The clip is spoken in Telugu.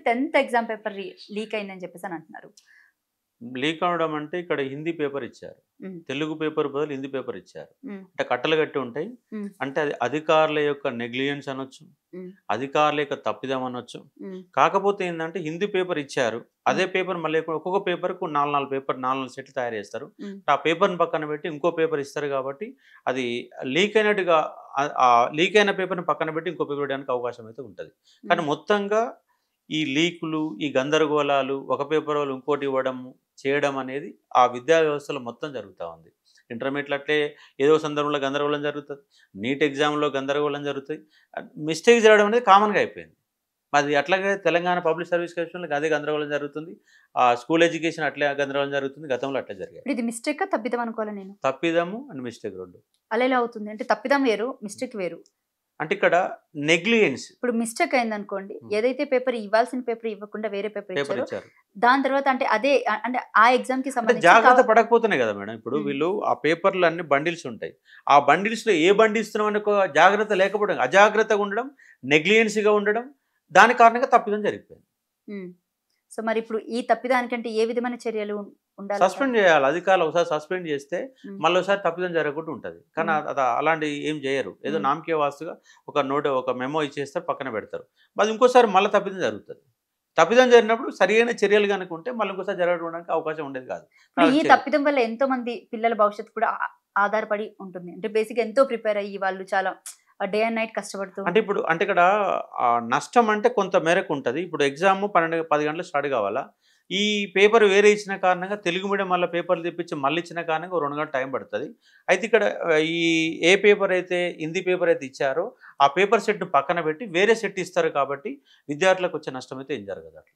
10th ఎగ్జామ్ పేపర్ లీక్ అయిందని చెప్పేసి అని అంటున్నారు. లీక్ అవడం అంటే ఇక్కడ హిందీ పేపర్ ఇచ్చారు. తెలుగు పేపర్ బదులు హిందీ పేపర్ ఇచ్చారు. అంటే కట్టలు కట్టి ఉంటాయి. అంటే అది అధికారుల యొక్క నెగ్లిజెన్స్ అనొచ్చు, అధికారుల యొక్క తప్పిదం అనొచ్చు. కాకపోతే ఏంటంటే హిందీ పేపర్ ఇచ్చారు, అదే పేపర్ మళ్ళీ ఒక్కొక్క పేపర్కు 4 పేపర్ 4 సెట్లు తయారు చేస్తారు. ఆ పేపర్ని పక్కన పెట్టి ఇంకో పేపర్ ఇస్తారు కాబట్టి అది లీక్ అయినట్టుగా లీక్ అయిన పేపర్ని పక్కన పెట్టి ఇంకో పేపర్ వేయడానికి అవకాశం అయితే ఉంటుంది. కానీ మొత్తంగా ఈ లీకులు, ఈ గందరగోళాలు, ఒక పేపర్ వాళ్ళు ఇంకోటి ఇవ్వడం చేయడం అనేది ఆ విద్యా వ్యవస్థలో మొత్తం జరుగుతూ ఉంది. ఇంటర్మీడియట్లో అట్లే ఏదో సందర్భంలో గందరగోళం జరుగుతుంది, నీట్ ఎగ్జామ్లో గందరగోళం జరుగుతుంది. మిస్టేక్ జరగడం అనేది కామన్గా అయిపోయింది. అది అట్లాగే తెలంగాణ పబ్లిక్ సర్వీస్ కమిషన్లో అదే గందరగోళం జరుగుతుంది. స్కూల్ ఎడ్యుకేషన్ అట్లే గందరగోళం జరుగుతుంది. గతంలో అట్లే జరిగాయి. ఇది మిస్టేక్ తప్పిదం అనుకోవాలి నేను. తప్పిదము అండ్ మిస్టేక్ రెండు. అలా ఎలా అవుతుంది అంటే తప్పిదం వేరు, మిస్టేక్ వేరు. అంటే ఇక్కడ నెగ్లిజెన్స్. ఇప్పుడు మిస్టేక్ అయింది అనుకోండి, ఏదైతే పేపర్ ఇవ్వాల్సిన పేపర్ ఇవ్వకుండా వేరే పేపర్ ఇచ్చారు, దాని తర్వాత అంటే అదే అంటే ఆ ఎగ్జామ్ కి సంబంధించి జాగ్రత్త పడకపోతున్నాయి కదా మేడం. ఇప్పుడు వీళ్ళు ఆ పేపర్లు అన్ని బండిల్స్ ఉంటాయి, ఆ బండిల్స్ లో ఏ బండి ఇస్తున్నాం అనే జాగ్రత్త లేకపోవడం, అజాగ్రత్తగా ఉండడం, నెగ్లిజెన్సీగా ఉండడం, దాని కారణంగా తప్పిదం జరిగిపోయింది. సో మరి ఇప్పుడు ఈ తప్పిదానికంటే ఏ విధమైన చర్యలు ఉండాలి? సస్పెండ్ చేయాలి. అధికారులు ఒకసారి సస్పెండ్ చేస్తే మళ్ళీ ఒకసారి తప్పిదం జరగకుండా ఉంటుంది. కానీ అలాంటి ఏం చేయరు. ఏదో నామకే వాస్తుగా ఒక మెమో ఇచ్చేస్తారు, పక్కన పెడతారు. అది ఇంకోసారి మళ్ళీ తప్పిదం జరుగుతుంది. తప్పిదం జరిగినప్పుడు సరైన చర్యలు కనుక ఉంటే మళ్ళీ ఇంకోసారి జరగడానికి అవకాశం ఉండేది కాదు. ఈ తప్పిదం వల్ల ఎంతో మంది పిల్లల భవిష్యత్తు కూడా ఆధారపడి ఉంటుంది. అంటే బేసిక్ ఎంతో ప్రిపేర్ అయ్యి వాళ్ళు చాలా డే అండ్ నైట్ కష్టపడుతూ అంటే ఇప్పుడు అంటే ఇక్కడ నష్టం అంటే కొంత మేరకు ఉంటుంది. ఇప్పుడు ఎగ్జామ్ 10 గంటలకు స్టార్ట్ కావాలా, ఈ పేపర్ వేరే ఇచ్చిన కారణంగా తెలుగు మీడియం మళ్ళీ పేపర్లు తెప్పించి మళ్ళీ ఇచ్చిన కారణంగా 2 గంటలు టైం పడుతుంది. అయితే ఇక్కడ ఈ ఏ పేపర్ అయితే హిందీ పేపర్ అయితే ఇచ్చారో ఆ పేపర్ సెట్ను పక్కన పెట్టి వేరే సెట్ ఇస్తారు కాబట్టి విద్యార్థులకు వచ్చే నష్టం అయితే ఏం జరగదు అట్లా.